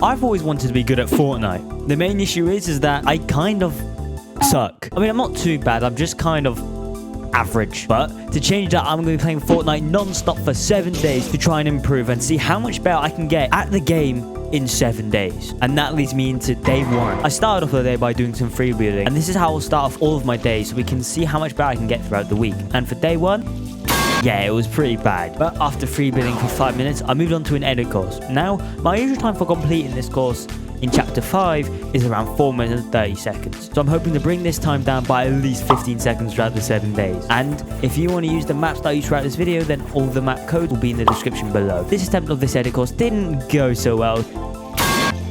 I've always wanted to be good at Fortnite. The main issue is that I kind of suck. I mean, I'm not too bad. I'm just kind of average. But to change that, I'm going to be playing Fortnite non-stop for 7 days to try and improve and see how much better I can get at the game in 7 days. And that leads me into day 1. I started off the day by doing some freebuilding, and this is how I'll start off all of my days so we can see how much better I can get throughout the week. And for day 1, yeah, it was pretty bad. But after freebuilding for 5 minutes, I moved on to an edit course. Now, my usual time for completing this course in chapter 5 is around 4 minutes and 30 seconds. So I'm hoping to bring this time down by at least 15 seconds throughout the 7 days. And if you want to use the maps that I use throughout this video, then all the map codes will be in the description below. This attempt of this edit course didn't go so well,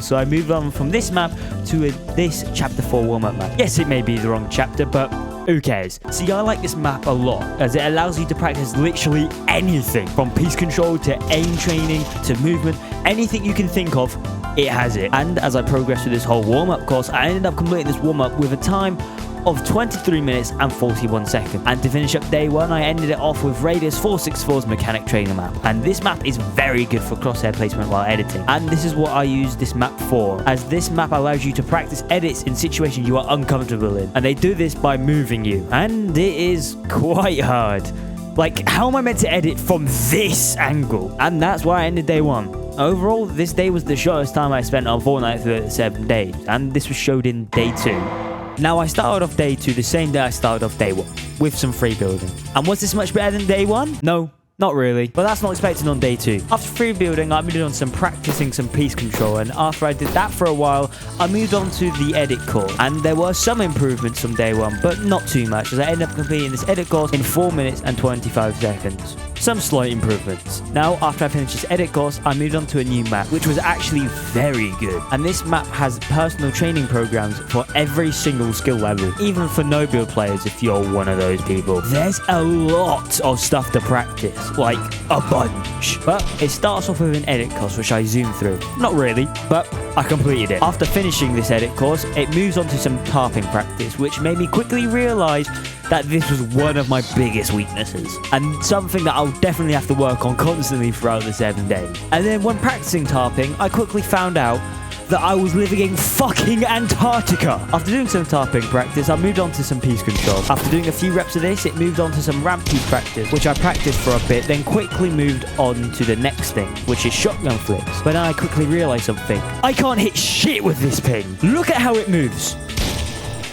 so I moved on from this map to this chapter 4 warm-up map. Yes, it may be the wrong chapter, but who cares? See, I like this map a lot, as it allows you to practice literally anything, from piece control to aim training to movement. Anything you can think of, it has it. And as I progressed through this whole warm-up course, I ended up completing this warm-up with a time of 23 minutes and 41 seconds. And to finish up day 1, I ended it off with Radius 464's mechanic trainer map. And this map is very good for crosshair placement while editing. And this is what I use this map for, as this map allows you to practice edits in situations you are uncomfortable in. And they do this by moving you. And it is quite hard. Like, how am I meant to edit from this angle? And that's why I ended day 1. Overall, this day was the shortest time I spent on Fortnite through the 7 days. And this was showed in day 2. Now, I started off day 2 the same day I started off day 1, with some free building. And was this much better than day 1? No, not really. But that's not expected on day 2. After free building, I moved on some practicing some piece control. And after I did that for a while, I moved on to the edit course. And there were some improvements from day 1, but not too much, as I ended up completing this edit course in 4 minutes and 25 seconds. Some slight improvements. Now, after I finished this edit course, I moved on to a new map, which was actually very good. And this map has personal training programs for every single skill level, even for no build players if you're one of those people. There's a lot of stuff to practice, like a bunch. But it starts off with an edit course, which I zoomed through. Not really, but I completed it. After finishing this edit course, it moves on to some tarping practice, which made me quickly realize that this was one of my biggest weaknesses, and something that I'll definitely have to work on constantly throughout the 7 days. And then when practicing tarping, I quickly found out that I was living in fucking Antarctica. After doing some tarping practice, I moved on to some piece control. After doing a few reps of this, it moved on to some ramp piece practice, which I practiced for a bit, then quickly moved on to the next thing, which is shotgun flips. But then I quickly realized something. I can't hit shit with this ping. Look at how it moves.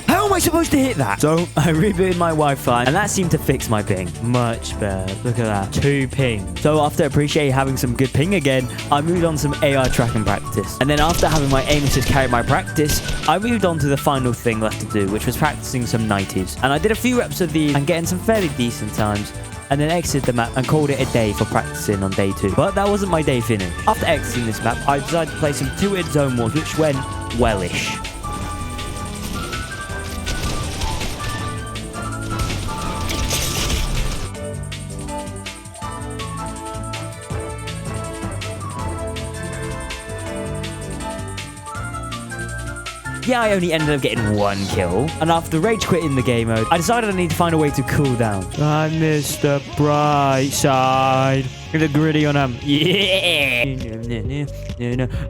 How am I supposed to hit that? So I rebooted my Wi-Fi, and that seemed to fix my ping. Much better. Look at that. 2 ping. So after appreciating having some good ping again, I moved on to some AR tracking practice. And then after having my aim assist carry my practice, I moved on to the final thing left to do, which was practicing some 90s. And I did a few reps of these and getting some fairly decent times, and then exited the map and called it a day for practicing on day 2. But that wasn't my day finished. After exiting this map, I decided to play some 2-hit zone wars, which went wellish. Yeah, I only ended up getting 1 kill. And after rage quitting the game mode, I decided I need to find a way to cool down. I miss the bright side. Get a gritty on him. Yeah.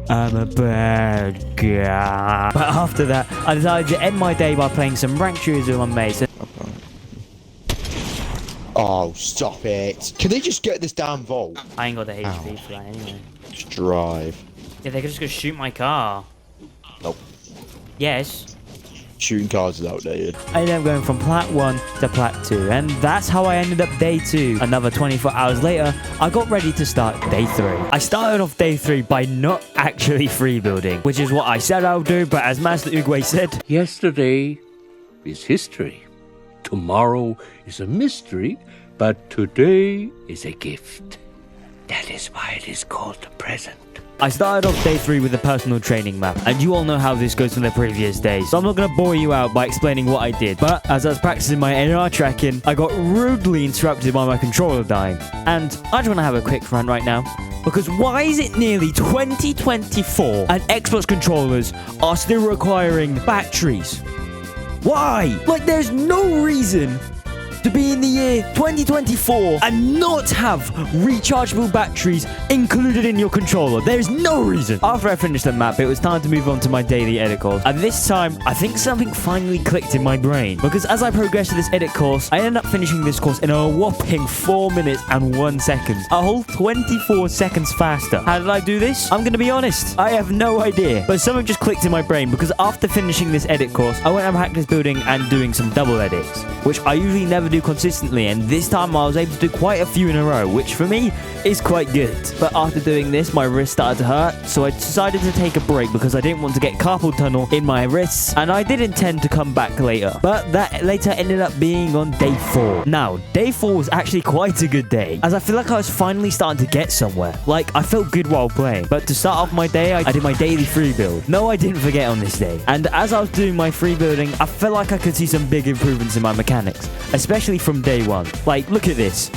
I'm a bad guy. But after that, I decided to end my day by playing some ranked shooters with my mates. Oh, stop it. Can they just get this damn vault? I ain't got the HP for that anyway. Just drive. Yeah, they could just go shoot my car. Nope. Yes. Shooting cars is outdated. I ended up going from plat 1 to plat 2, and that's how I ended up day 2. Another 24 hours later, I got ready to start day 3. I started off day 3 by not actually free building, which is what I said I would do, but as Master Uguay said, yesterday is history. Tomorrow is a mystery, but today is a gift. That is why it is called the present. I started off day 3 with a personal training map, and you all know how this goes from the previous days, so I'm not going to bore you out by explaining what I did. But as I was practicing my AR tracking, I got rudely interrupted by my controller dying. And I just want to have a quick rant right now, because why is it nearly 2024 and Xbox controllers are still requiring batteries? Why? Like, there's no reason to be in the year 2024 and not have rechargeable batteries included in your controller. There's no reason. After I finished the map, it was time to move on to my daily edit course. And this time, I think something finally clicked in my brain. Because as I progressed to this edit course, I ended up finishing this course in a whopping 4 minutes and 1 second. A whole 24 seconds faster. How did I do this? I'm gonna be honest, I have no idea. But something just clicked in my brain because after finishing this edit course, I went on practice building and doing some double edits, which I usually never do consistently, and this time I was able to do quite a few in a row, which for me is quite good. But after doing this, my wrist started to hurt, so I decided to take a break because I didn't want to get carpal tunnel in my wrists, and I did intend to come back later. But that later ended up being on day 4. Now, day 4 was actually quite a good day, as I feel like I was finally starting to get somewhere. Like, I felt good while playing. But to start off my day, I did my daily free build. No, I didn't forget on this day. And as I was doing my free building, I felt like I could see some big improvements in my mechanics, especially from day 1. Like, look at this.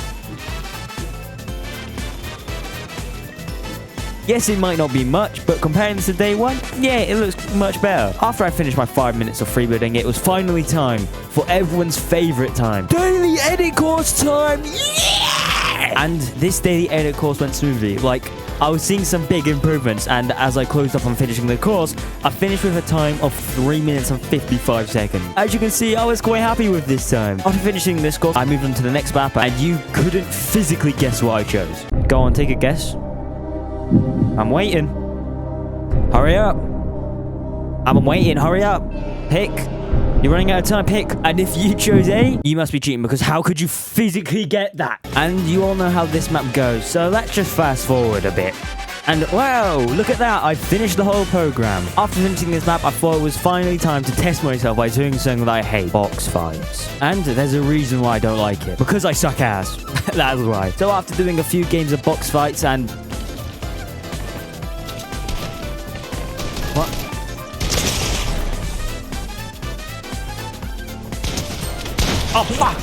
Yes, it might not be much, but comparing this to day 1, yeah, it looks much better. After I finished my 5 minutes of free building, it was finally time for everyone's favorite time. Daily edit course time! Yeah! And this daily edit course went smoothly. Like, I was seeing some big improvements, and as I closed up on finishing the course, I finished with a time of 3 minutes and 55 seconds. As you can see, I was quite happy with this time. After finishing this course, I moved on to the next map, and you couldn't physically guess what I chose. Go on, take a guess. I'm waiting. Hurry up. I'm waiting. Hurry up. Pick. You're running out of time. Pick. And if you chose A, you must be cheating, because how could you physically get that? And you all know how this map goes, so let's just fast forward a bit. And wow, look at that, I finished the whole program. After finishing this map, I thought it was finally time to test myself by doing something that I hate: box fights. And there's a reason why I don't like it. Because I suck ass. That's why. So after doing a few games of box fights and... What? Oh, fuck!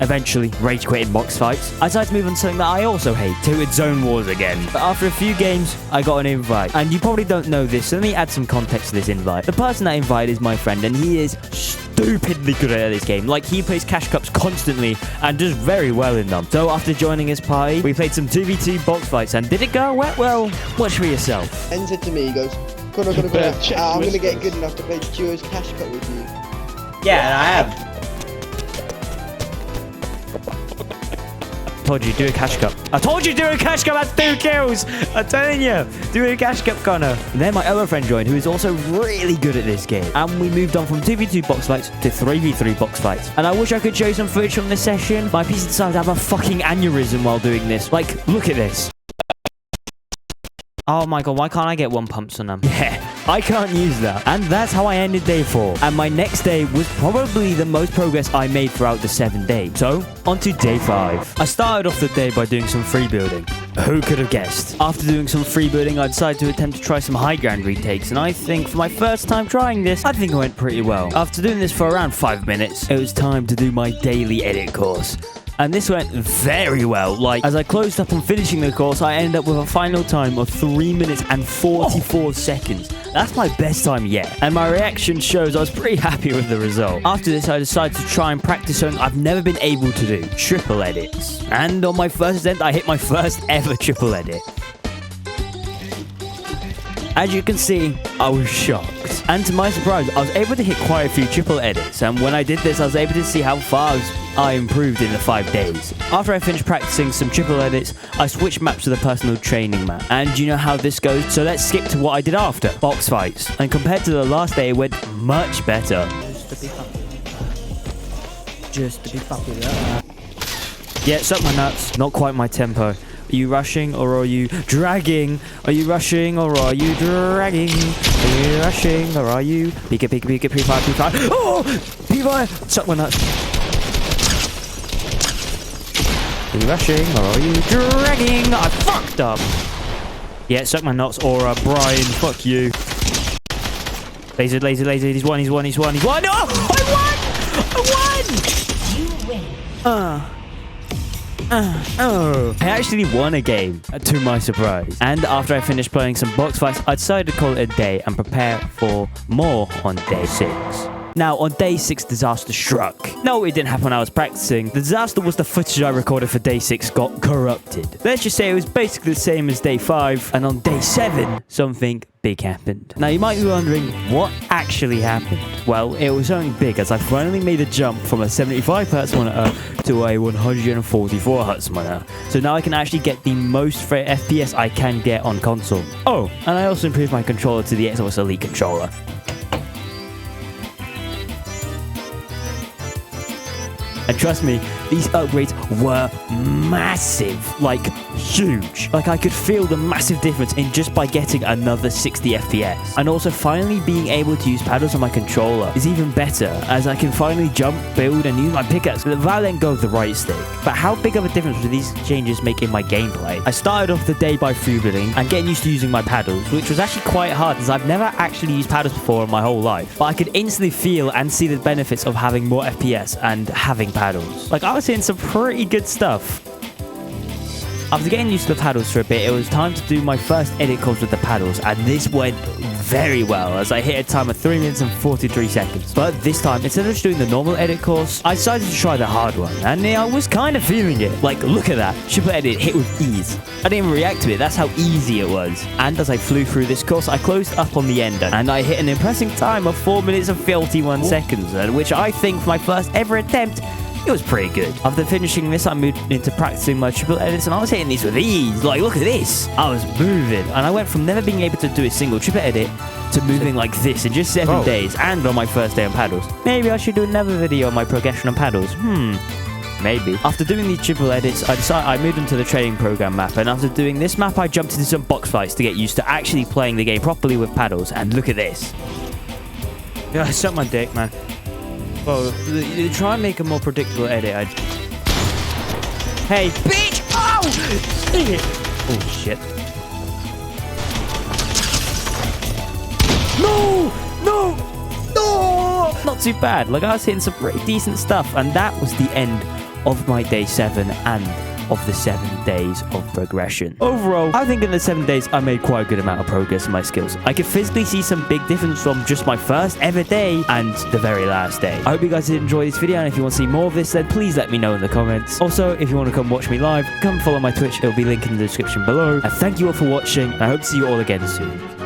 Eventually, rage quitting box fights, I decided to move on to something that I also hate: it's zone wars again. But after a few games, I got an invite. And you probably don't know this, so let me add some context to this invite. The person that invited is my friend, and he is stupidly good at this game. Like, he plays cash cups constantly and does very well in them. So after joining his party, we played some 2v2 box fights, and did it go well? Well, watch for yourself. Ben said to me, he goes, I'm going to get good enough to play duos cash cup with you. Yeah, I am. Told you, do a cash cup. I told you, do a cash cup. That's 2 kills. I'm telling you, do a cash cup, Connor. And then my other friend joined, who is also really good at this game. And we moved on from 2v2 box fights to 3v3 box fights. And I wish I could show you some footage from this session. My PC decided to have a fucking aneurysm while doing this. Like, look at this. Oh my god, why can't I get 1 pumps on them? Yeah, I can't use that. And that's how I ended day 4. And my next day was probably the most progress I made throughout the 7 days. So, on to day 5. I started off the day by doing some free building. Who could have guessed? After doing some free building, I decided to attempt to try some high ground retakes. And I think for my first time trying this, I think it went pretty well. After doing this for around 5 minutes, it was time to do my daily edit course. And this went very well. Like, as I closed up on finishing the course, I ended up with a final time of 3 minutes and 44 seconds. That's my best time yet. And my reaction shows I was pretty happy with the result. After this, I decided to try and practice something I've never been able to do: triple edits. And on my first attempt, I hit my first ever triple edit. As you can see, I was shocked. And to my surprise, I was able to hit quite a few triple edits. And when I did this, I was able to see how far I improved in the 5 days. After I finished practicing some triple edits, I switched maps to the personal training map. And you know how this goes, so let's skip to what I did after: box fights. And compared to the last day, it went much better. Just to be popular. Yeah, suck my nuts. Not quite my tempo. Are you rushing or are you dragging? Are you rushing or are you dragging? Are you rushing or are you... Pika, pika, pika, P5, P5. Oh! P5! Suck my nuts. Are you rushing or are you dragging? I fucked up. Yeah, suck my nuts, or Brian, fuck you. Laser, laser, laser. He's won, he's won, he's won, he's won. Oh! I won! I won! You win. I actually won a game, to my surprise. And after I finished playing some box fights, I decided to call it a day and prepare for more on day 6. Now, on day 6, disaster struck. No, it didn't happen when I was practicing. The disaster was the footage I recorded for day 6 got corrupted. Let's just say it was basically the same as day 5, and on day 7, something big happened. Now, you might be wondering, what actually happened? Well, it was something big, as I finally made a jump from a 75 Hz monitor to a 144 Hz monitor. So now I can actually get the most FPS I can get on console. Oh, and I also improved my controller to the Xbox Elite controller. And trust me, these upgrades were massive, like huge. Like I could feel the massive difference in just by getting another 60 FPS. And also finally being able to use paddles on my controller is even better, as I can finally jump, build and use my pickaxe without letting go of the right stick. But how big of a difference do these changes make in my gameplay? I started off the day by freebooting and getting used to using my paddles, which was actually quite hard as I've never actually used paddles before in my whole life. But I could instantly feel and see the benefits of having more FPS and having paddles. Like I was hitting some pretty good stuff. After getting used to the paddles for a bit, it was time to do my first edit calls with the paddles, and this went very well as I hit a time of 3 minutes and 43 seconds. But this time, instead of just doing the normal edit course, I decided to try the hard one, and I was kind of feeling it. Like, look at that, triple edit hit with ease. I didn't even react to it, that's how easy it was. And as I flew through this course, I closed up on the end, and I hit an impressive time of 4 minutes and 51 seconds, which I think for my first ever attempt, it was pretty good. After finishing this, I moved into practicing my triple edits, and I was hitting these with ease. Like, look at this. I was moving, and I went from never being able to do a single triple edit to moving like this in just 7 days, and on my first day on paddles. Maybe I should do another video on my progression on paddles. Maybe. After doing these triple edits, I moved into the training program map, and after doing this map, I jumped into some box fights to get used to actually playing the game properly with paddles, and look at this. Yeah, suck my dick, man. Well, try and make a more predictable edit. Hey, bitch! Oh! Oh, shit. No! No! No! Not too bad. Like, I was hitting some pretty decent stuff. And that was the end of my day 7 and of the 7 days of progression. Overall, I think in the 7 days, I made quite a good amount of progress in my skills. I could physically see some big difference from just my first ever day and the very last day. I hope you guys did enjoy this video, and if you want to see more of this, then please let me know in the comments. Also, if you want to come watch me live, come follow my Twitch. It'll be linked in the description below. And thank you all for watching, and I hope to see you all again soon.